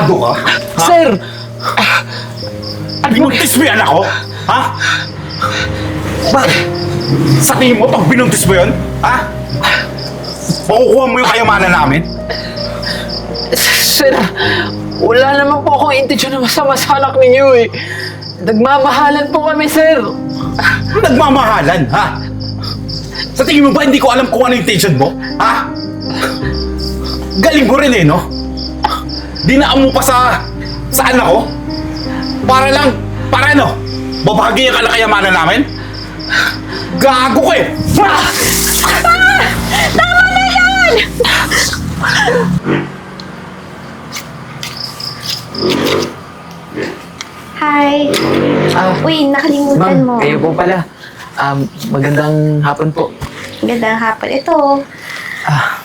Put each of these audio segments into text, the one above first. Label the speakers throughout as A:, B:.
A: Tarantado ka? Ha?
B: Sir!
A: Binuntis mo yung anak ko? Ha? Bakit? Sa tingin mo, pag binuntis mo yun, ha? Makukuha mo yung kayamanan namin?
B: Sir, wala naman po akong intensyon na masama sa anak ninyo eh. Nagmamahalan po kami, sir.
A: Nagmamahalan, ha? Sa tingin mo ba hindi ko alam kung ano yung intention mo? Ha? Galing ko rin eh, no? Dinaan mo pa sa anak ko? Para ano? Babahagi ka na kayamanan namin? Gago ko eh! Ah!
C: Tama na yan! Hi. Uy, nakalimutan mo.
B: Ma'am, kayo po pala. Magandang hapon po.
C: Gandang hapon. Ito.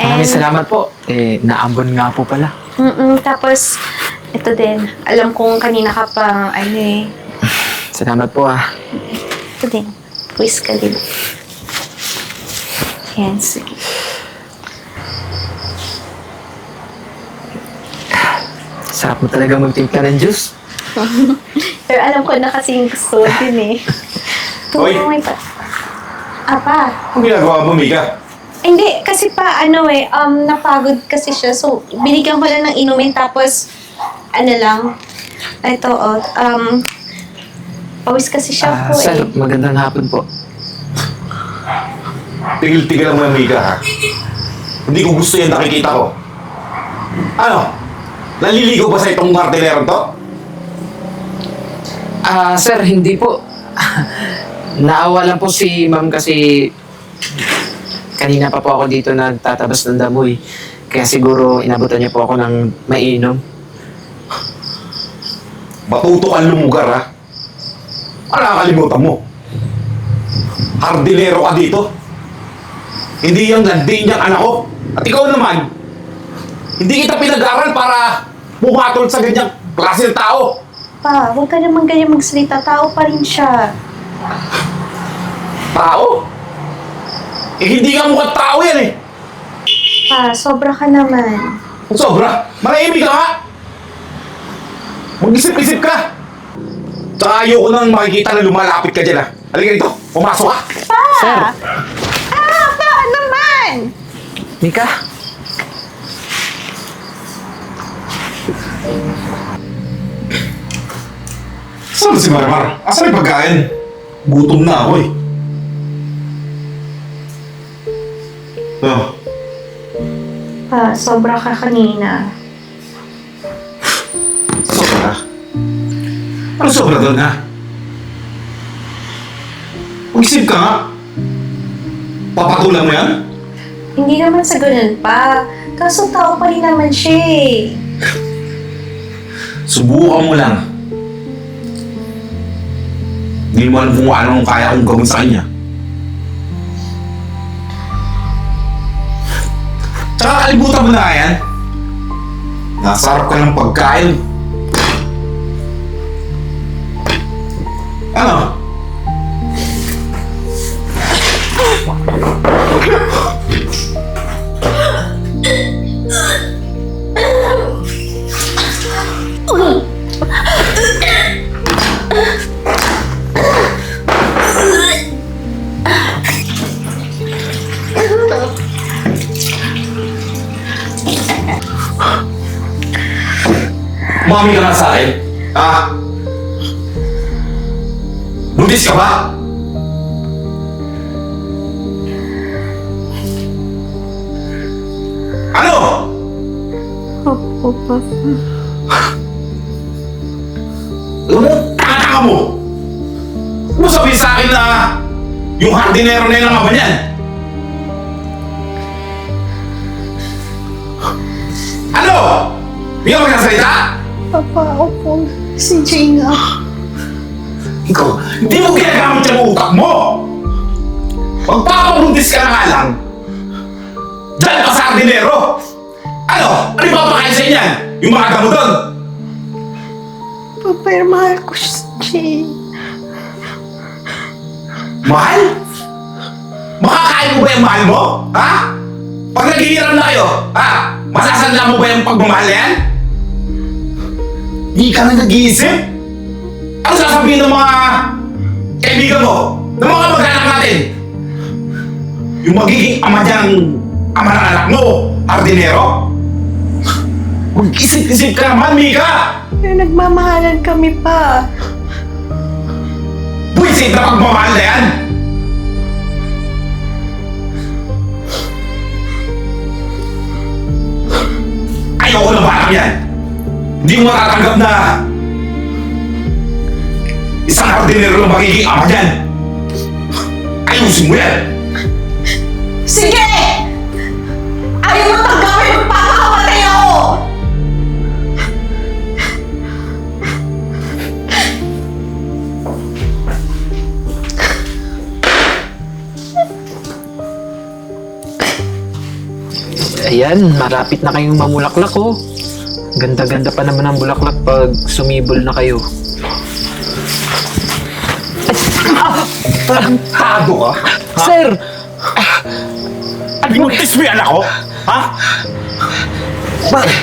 B: Maraming salamat po. Naambon nga po pala.
C: Tapos, ito din. Alam kong kanina ka pang,
B: Salamat po
C: ito din. Quiz ka din. Yan, sige.
B: Sarap mo talaga magtimpla ng juice.
C: Pero alam ko na kasi yung gusto mo din eh.
A: Hoy!
C: May pa. Apa?
A: Ang ginagawa mo, Mika?
C: Hindi, kasi pa, napagod kasi siya. So, binigyan ko lang ng inumin, tapos, pawis kasi siya po
B: Sir,
C: eh.
B: magandang hapon po.
A: Tigil-tigil lang mo, Mika, ha? Hindi ko gusto yan nakikita ko. Ano? Naliligaw ba sa itong martineron to?
B: Sir, hindi po. Naawa lang po si ma'am kasi kanina pa po ako dito nagtatabas ng damoy. Kaya siguro inabutan niya po ako ng mainom.
A: Matuto kang lumugar, ha? Ano nakakalimutan mo? Hardinero ka dito. Hindi yung landing niyang anak ko. At ikaw naman, hindi kita pinag-aral para pumatol sa ganyang klase ng tao.
C: Pa, huwag ka naman ganyan magsalita. Tao pa rin siya.
A: Tao? Hindi ka mukhang tao yan eh.
C: Pa, sobra ka naman.
A: Sobra. Manahimik ka nga. Mag-isip-isip ka. Tsaka ayoko nang makikita na lumalapit ka dyan, ha. Halika dito, pumasok ka.
C: Pa!
B: Sir.
C: Pa naman!
B: Mika?
A: Saan si Marimar? Asan yung pagkain? Gutom na ako eh. Oh,
C: Pa, sobra ka kanina.
A: sobra. Ano sobra doon, ha? Mag-isip ka nga. Papatulan mo yan?
C: Hindi naman sa ganun pa. Kaso tao pa rin naman siya eh.
A: Subukan mo lang. Hindi mo alam kung anong kaya kong gawin sa kanya. Tsaka kalibutan mo na nga yan. Nasarap ka ng pagkain. Ano? Mami ka nga sa akin? Ha? Buntis ka ba? Ano?
C: Opo, Papa.
A: Alam mo, taka mo! Huwag mo sabihin sa akin na yung hardinero na yun ang ama niyan. Ano? Hindi ka magsasalita?
C: Papa, opo. Si Jay nga.
A: Ikaw, hindi mo ginagamit yung utak mo! Magpapabuntis ka na nga lang! Diyan ka sa hardinero! Ano? Ano yung papakain sa inyan? Yung mga damo doon?
C: Papa, mahal ko si Jay.
A: Mahal? Makakain mo ba yung mahal mo? Ha? Pag naghihiram na kayo, ha? Masasanla mo ba yung pagmamahal na yan? Di ka na nag-iisip? Ano sasabihin ng mga kaibigan mo? Ng mga mag-anak natin? Yung magiging ama dyan, ama ng anak mo, hardinero? Mag-isip-isip ka naman, Mika!
C: Pero nagmamahalan kami pa.
A: Buisit na pagmamahal na yan! Ayoko na parang yan! Hindi mo matatanggap na isang hardinero lang magiging ama dyan! Ayusin mo yan!
C: Sige! Ayaw mo tanggapin, magpapakamatay ako!
B: Ayan, malapit na kayong mamulaklak oh. Ganda-ganda pa naman ang bulaklak pag sumibol na kayo.
A: Tarantado ka?
B: Sir!
A: Binuntis mo yung anak ko? Ha? Bakit?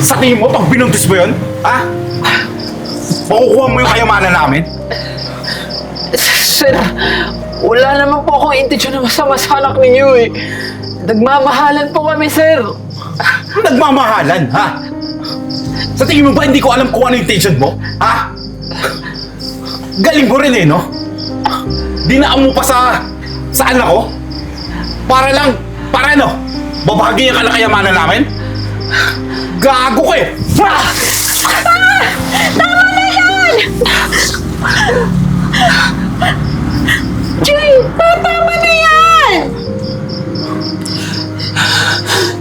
A: Sa tingin mo, pag binuntis mo yun? Ha? Makukuha mo yung kayamanan namin?
B: Sir, wala naman po akong intensyon na masama sa anak ninyo eh. Nagmamahalan po kami, sir.
A: Nagmamahalan, ha? Sa tingin mo ba hindi ko alam kung ano yung intention mo? Ha? Galing mo rin eh, no? Dinaan mo pa sa anak ko? Para ano? Babahagi yung kalakayamanan namin? Gago ka eh! Ah!
C: Tama na yan! Jay, tama na yan!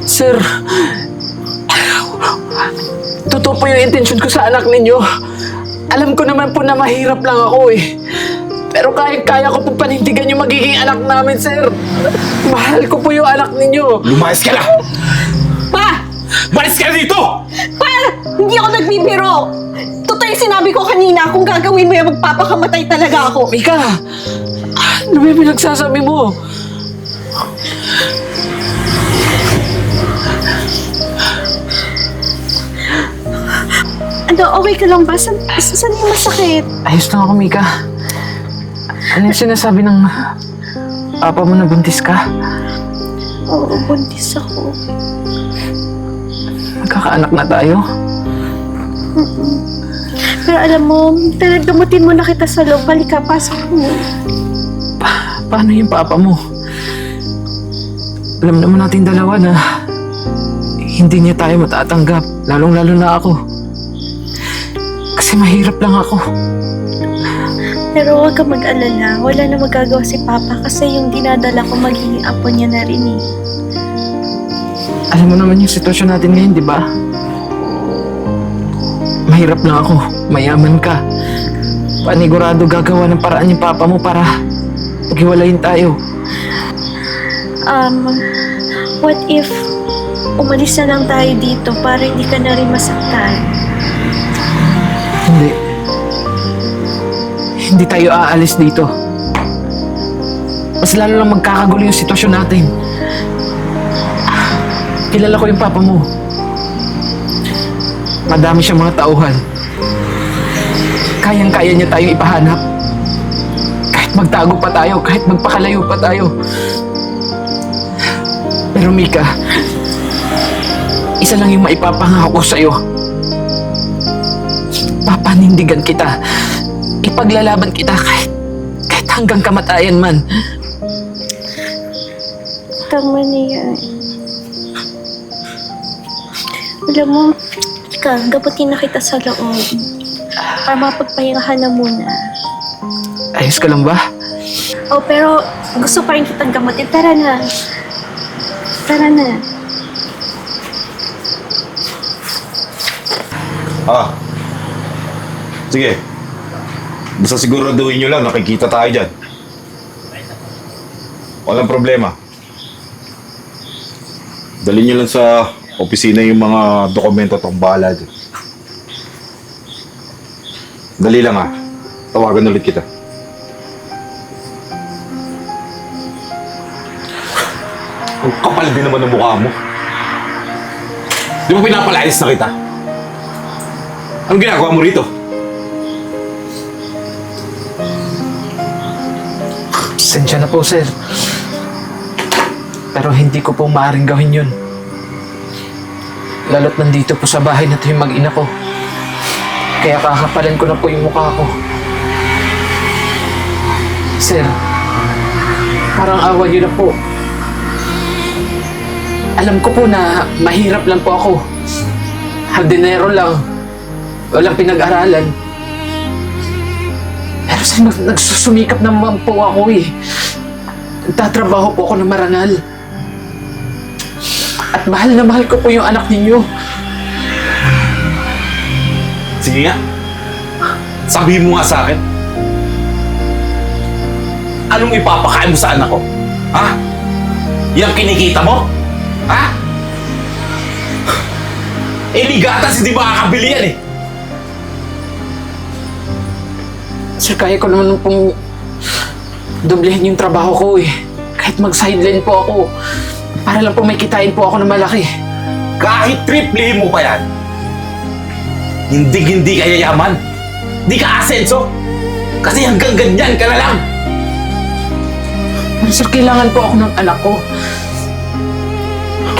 B: Sir, totoo po yung intensyon ko sa anak ninyo. Alam ko naman po na mahirap lang ako eh. Pero kaya ko po panindigan yung magiging anak namin, sir. Mahal ko po yung anak ninyo.
A: Lumayas ka na!
C: Pa!
A: Malis ka na dito!
C: Pa! Hindi ako nagbibiro! Totoo yung sinabi ko kanina, kung gagawin mo yan, magpapakamatay talaga ako.
B: Mika, ano ba yung pinagsasabi mo?
C: Ano, okay ka lang ba? Saan yung masakit?
B: Ayos lang ako, Mika. Ano yung sinasabi ng papa mo na buntis ka?
C: Oo, buntis ako.
B: Magkakaanak na tayo?
C: Pero alam mo, gamutin mo na kita sa loob. Halika, pasok mo.
B: Paano yung papa mo? Alam naman natin dalawa na hindi niya tayo matatanggap. Lalong-lalo na ako. Kasi mahirap lang ako.
C: Pero huwag ka mag-alala. Wala na magagawa si Papa kasi yung dinadala ko magiging apo niya na rin eh.
B: Alam mo naman yung sitwasyon natin ngayon, di ba? Mahirap lang ako. Mayaman ka. Panigurado gagawa ng paraan yung papa mo para paghiwalayin tayo.
C: What if umalis na lang tayo dito para hindi ka na rin masaktan?
B: Hindi. Hindi tayo aalis dito. Mas lalo lang magkakagulo yung sitwasyon natin. Kilala ko yung papa mo. Madami siyang mga tauhan. Kayang-kaya niya tayong ipahanap. Kahit magtago pa tayo, kahit magpakalayo pa tayo. Pero Mika, isa lang yung maipapangako ko sa'yo. Papanindigan kita. Ipaglalaban kita kahit hanggang kamatayan man.
C: Tama na yan. Alam mo, gabutin na kita sa loob. Para mapagpahingahan na muna.
B: Ayos ka lang ba?
C: Oh, pero gusto pa rin kitang gamutin. Tara na. Tara na.
A: Sige. Basta siguraduhin nyo lang, nakikita tayo dyan. Walang problema. Dalhin nyo lang sa opisina yung mga dokumento at ang bahala dyan. Dali lang tawagan ulit kita. Ang kapal din naman ng mukha mo. Di ba pinapalayas na kita? Anong ginagawa mo rito?
B: Pasensya na po, sir. Pero hindi ko po maaaring gawin yun. Lalo't nandito po sa bahay na ito yung mag-ina ko. Kaya kakapalan ko na po yung mukha ko. Sir, parang awa yun na po. Alam ko po na mahirap lang po ako. Hardinero lang. Walang pinag-aralan. Pero sir, nagsusumikap naman po ako eh. Nagtatrabaho po ako ng marangal. At mahal na mahal ko po yung anak ninyo.
A: Sige nga. Sabihin mo nga sa akin. Anong ipapakain mo sa anak ko? Ha? Yang kinikita mo? Ha? Eh, ligatas, hindi makakabili yan eh.
B: Sir, kaya ko naman pong doblehin yung trabaho ko eh. Kahit mag-sideline po ako. Para lang po may kitain po ako na malaki.
A: Kahit triplihin mo pa yan, hindi ka yayaman. Hindi ka asenso. Kasi hanggang ganyan ka na lang.
B: Pero sir, kailangan po ako ng anak ko.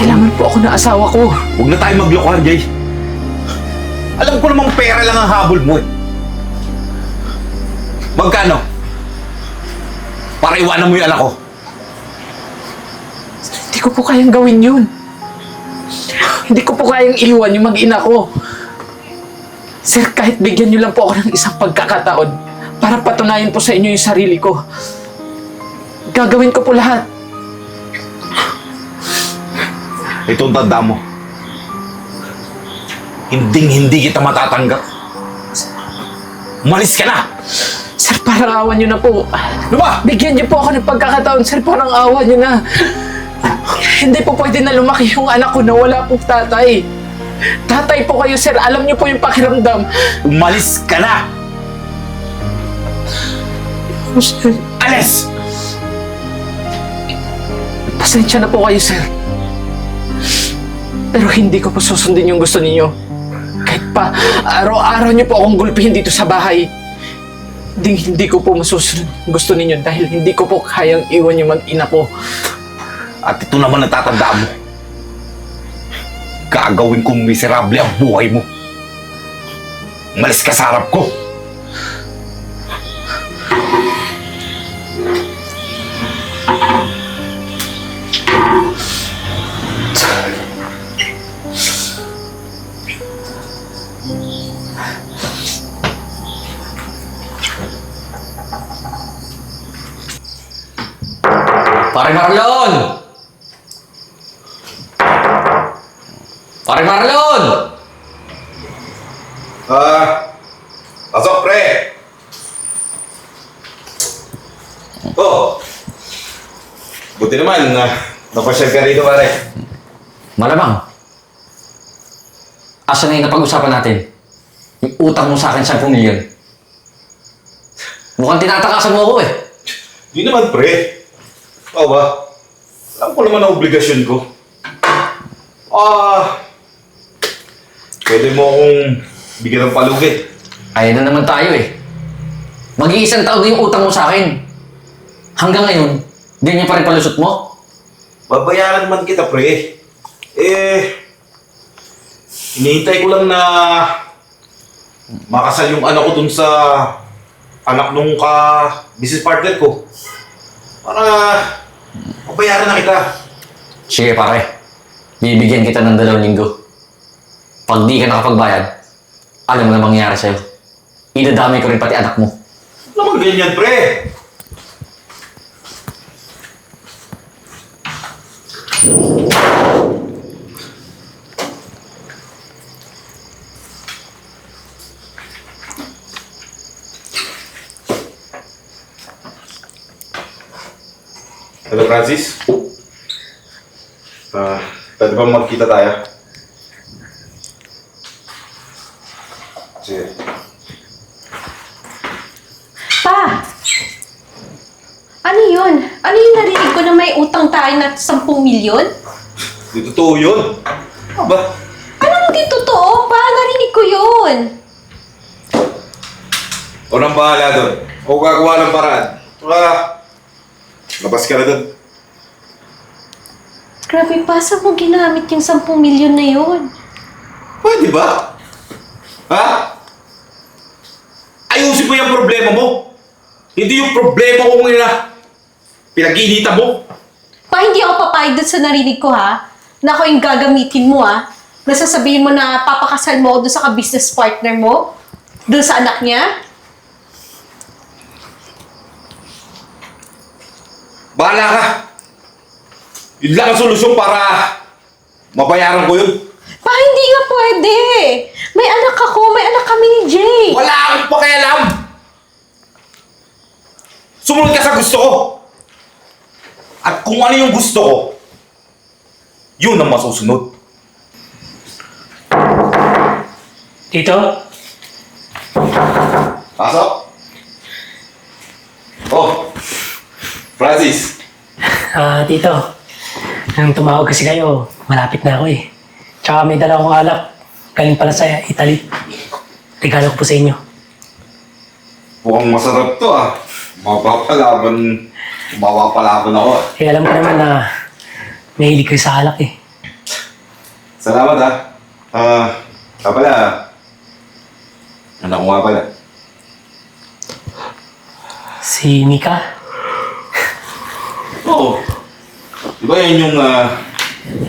B: Kailangan po ako ng asawa ko.
A: Huwag na tayo maglokohan, Jay. Alam ko namang pera lang ang habol mo eh. Magkano? Para iwanan mo yung anak ko.
B: Hindi ko po kayang gawin yun. Hindi ko po kayang iwan yung mag-ina ko. Sir, kahit bigyan niyo lang po ako ng isang pagkakataon para patunayan po sa inyo yung sarili ko. Gagawin ko po lahat.
A: Ito ang tanda mo. Hindi kita matatanggap. Umalis ka na!
B: Sir, parang awa niyo na po.
A: Ano ba?
B: Bigyan niyo po ako ng pagkakataon, sir. Parang awa niyo na. Hindi po pwede na lumaki yung anak ko na wala pong tatay. Tatay po kayo, sir. Alam niyo po yung pakiramdam.
A: Umalis ka na!
B: Oh, sir.
A: Alis!
B: Pasensya na po kayo, sir. Pero hindi ko po susundin yung gusto ninyo. Kahit pa araw-araw niyo po akong gulpihin dito sa bahay. Hindi ko po masusunod yung gusto ninyo dahil hindi ko po kayang iwan yung mag-ina ko.
A: At ito naman ang tatandaan mo. Gagawin kong miserable ang buhay mo. Umalis ka sa harap ko.
D: Pare Marlon! Pare Marlon!
A: Pasok, pre! Oh! Buti naman, napasyal ka rito, pare.
D: Malamang. Asa na yung napag-usapan natin? Yung utang mo sa akin 10 milyon. Mukhang tinatakasan mo ako eh.
A: Hindi naman, pre. Oo ba? Alam ko naman ang obligasyon ko. Pwede mo akong bigyan ng palugit.
D: Ayan na naman tayo eh. Mag-iisang taon na yung utang mo sa akin. Hanggang ngayon, di niya pa rin palusot mo?
A: Babayaran man kita, pre. Hinihintay ko lang na makasal yung anak ko dun sa anak nung business partner ko. Para mabayaran na kita.
D: Sige pare, bibigyan kita ng 2 linggo. Pag di ka nakapagbayad, alam mo na mangyayari sa'yo. Idadamay ko rin pati anak mo.
A: Ano naman ganyan, pre? Hello, Francis. Pwede ba magkita tayo? Sige.
E: Pa! Ano yun? Ano yung narinig ko na may utang tayo na 10 milyon?
A: Di totoo yun. Ba?
E: Anong di totoo, pa? Narinig ko yun.
A: Ako nang bahala doon. Ako gagawa ng paraan. Labas ka na doon.
E: Grabe pa, saan mo ginamit yung 10 milyon na yun?
A: Pwede ba? Ha? Ayusin mo yung problema mo. Hindi yung problema ko ngayon na pinag-iinitan mo.
E: Pa, hindi ako papayag doon sa narinig ko, ha? Na ako yung gagamitin mo, ha? Nasasabihin mo na papakasal mo ako doon sa ka-business partner mo? Doon sa anak niya?
A: Bahala ka. Yun lang ang solusyon para mabayaran ko yun.
E: Pa, hindi nga pwede. May anak ako, may anak kami ni Jay.
A: Wala akong pakialam. Sumunod ka sa gusto ko. At kung ano yung gusto ko, yun ang masusunod.
F: Tito?
A: Pasok. Oh, Francis.
F: Tito. Nang tumawag kasi kayo, malapit na ako eh. Tsaka may dala akong alak. Galing pala sa Italy. Regalo ko po sa inyo.
A: Mukhang masarap to ah. Mapapalaban ako ah.
F: Eh, alam ko naman na mahilig kayo sa alak eh.
A: Salamat ah. Pala. Anak ko nga pala.
F: Si Mika?
A: Oo. Di ba yan yung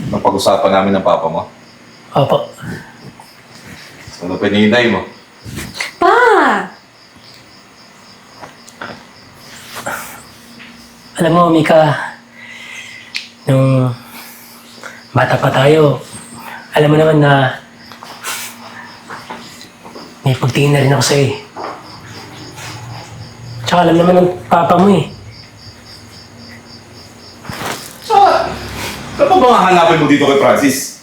A: napag-usapan namin ng papa mo?
F: Opo.
A: Ano pinihintay mo?
E: Pa!
F: Alam mo, Mika, nung bata pa tayo, alam mo naman na may pagtingin na rin ako sa'yo eh. Tsaka alam naman ng papa mo eh.
A: Ano ba nga hanapin mo dito kay Francis?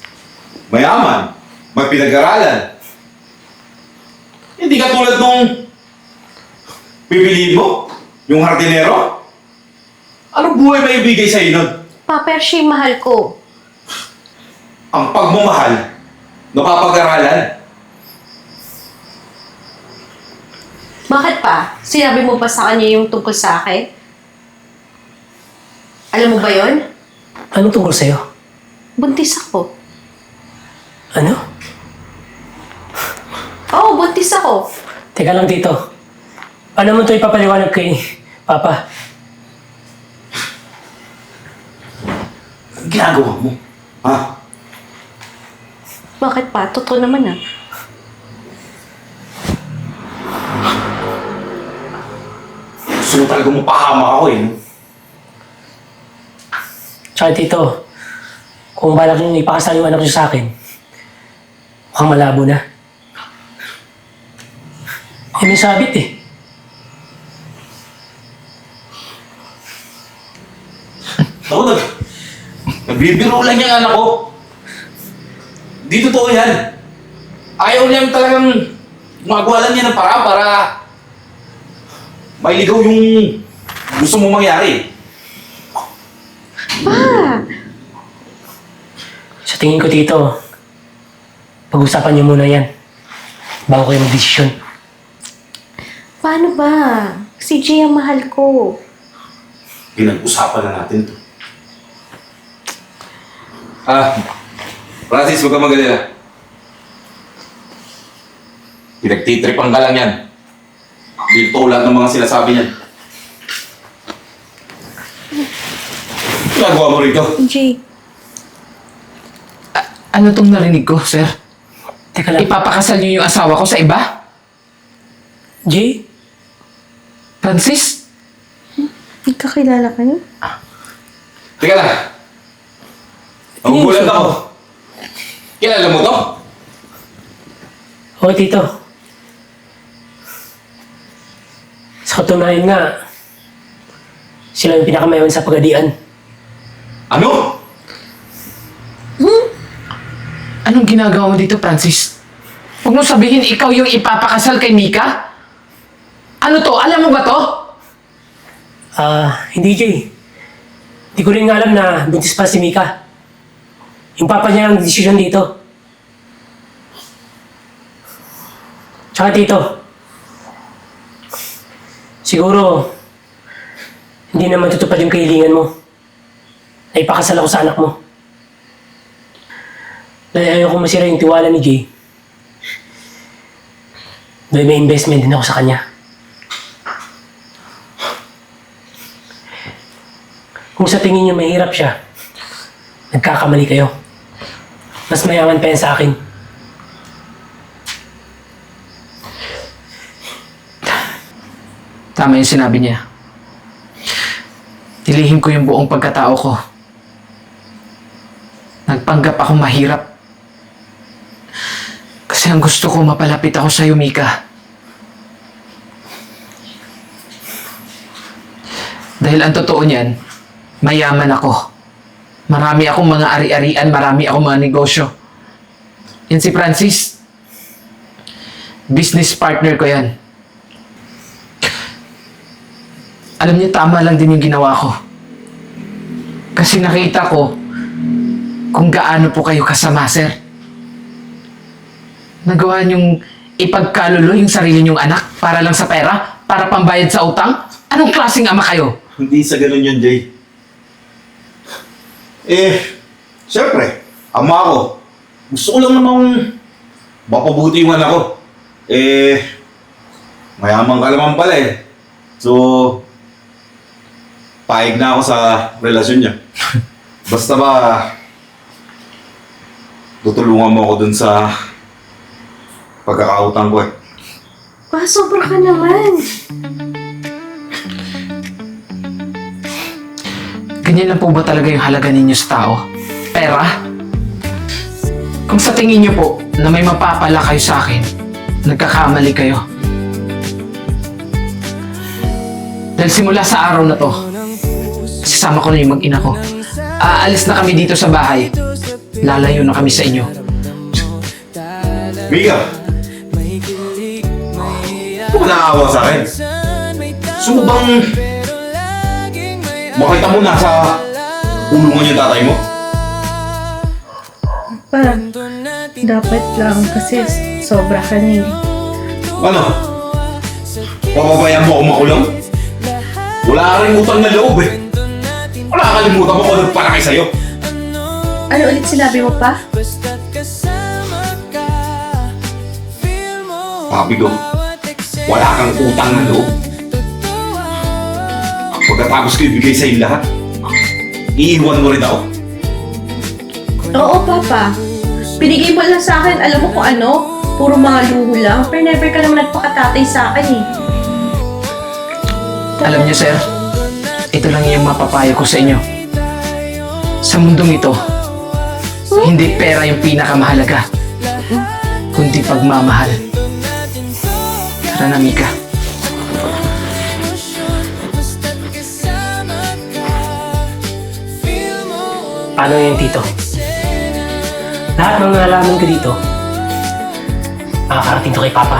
A: Mayaman, may pinag-aralan. Hindi ka tulad nung pipiliin mo, yung hardinero. Anong buhay may ibigay sa'yo nun?
E: Pa, Percy, mahal ko.
A: Ang pagmamahal, napapag-aralan.
E: Bakit pa? Sinabi mo ba sa kanya yung tungkol sa akin? Alam mo ba yon?
F: Anong tungkol sa'yo?
E: Buntis ako.
F: Ano?
E: Oo, buntis ako.
F: Teka lang dito. Paano mo ito ipapaliwanag kay Papa?
A: Ang ginagawa mo, ha?
E: Bakit pa? Totoo naman ah.
A: Gusto mo talaga mapahamak ako eh.
F: Tsaka tito, kung balak nyo ipakasal yung anak nyo sa akin, mukhang malabo na. Eh, may sabit eh.
A: Ako nagbibiro lang yung anak ko. Di totoo yan. Ayaw lang talagang magawa lang niya ng paraan para mailigaw yung gusto mong mangyari.
F: Sa tingin ko tito, pag-usapan nyo muna yan bago kayo mag-desisyon.
E: Paano ba? Si Jay ang mahal ko.
A: Pinag-usapan na natin to. Francis, huwag kang magalala. Pinagtitripan ka lang yan. Dito lahat ng mga sinasabi niyan. Ginagawa mo rito.
E: Jay.
B: Ano tong narinig ko, sir?
F: Teka lang,
B: Ipapakasal niyo yung asawa ko sa iba?
F: Jay?
B: Francis?
C: Nagkakilala kayo?
A: Teka lang. Nagugulat ako. Kilala mo to?
F: Oo, tito. Sa katunayan nga, sila yung pinakamayaman sa pagadian.
A: Ano?
B: Anong ginagawa mo dito, Francis? Huwag mo sabihin ikaw yung ipapakasal kay Mika? Ano to? Alam mo ba to?
F: Hindi, Jay. Hindi ko rin nga alam na buntis pa si Mika. Yung papa niya ang desisyon dito. Tsaka tito, Siguro, hindi naman tutupad yung kahilingan mo. Na ipakasal ako sa anak mo. Dahil ayaw kong masira yung tiwala ni Jay. Dahil may investment din ako sa kanya. Kung sa tingin niyo mahirap siya, nagkakamali kayo. Mas mayaman pa yan sa akin.
B: Tama yung sinabi niya. Tilihin ko yung buong pagkatao ko. Nagpanggap akong mahirap. Kasi ang gusto ko mapalapit ako sa'yo, Mika. Dahil ang totoo niyan, mayaman ako. Marami akong mga ari-arian, marami akong mga negosyo. Yan si Francis. Business partner ko yan. Alam niya, tama lang din yung ginawa ko. Kasi nakita ko kung gaano po kayo kasama, sir. Nagawa niyong ipagkalulo yung sarili niyong anak para lang sa pera? Para pambayad sa utang? Anong klaseng ama kayo?
A: Hindi sa ganun yun, Jay. Siyempre, ama ako. Gusto ko lang namang mapabuti yung anak ko. Mayaman ka naman pala eh. So, paig na ako sa relasyon niya. Basta ba, tutulungan mo ako dun sa pagkakautang ko eh.
C: Pa, sobra ka naman.
B: Ganyan lang po ba talaga yung halaga ninyo sa tao? Pera? Kung sa tingin niyo po na may mapapala kayo sa akin, nagkakamali kayo. Dahil simula sa araw na to, sasama ko na yung mag-ina ko. Aalis na kami dito sa bahay. Lalayo na kami sa inyo.
A: Mika! Huwag ka naawa sa akin. Gusto mo bang makita mo nasa ulungan yung tatay mo?
C: Pa, dapat lang kasi sobra ka na eh.
A: Ano? Papabayaan mo ako makulong? Wala ka rin utang na loob eh. Wala kakalimutan mo kung nagpalaki sa'yo.
C: Ano ulit sinabi mo pa?
A: Papi ko, wala kang utang na loob. Pagkatapos ko ibigay sa'yo lahat, iiwan mo rin ako.
C: Oo, Papa. Pinigay mo lang sa akin, alam mo kung ano? Puro mga luho lang. Pero never ka naman nagpakatatay sa akin eh.
B: Alam niyo, sir, ito lang yung mapapayo ko sa inyo. Sa mundong ito, hindi pera yung pinakamahalaga, kundi pagmamahal. Tara na, Mika.
F: Paano yan, Tito? Lahat ng nalaman ko dito, makakarating to kay Papa.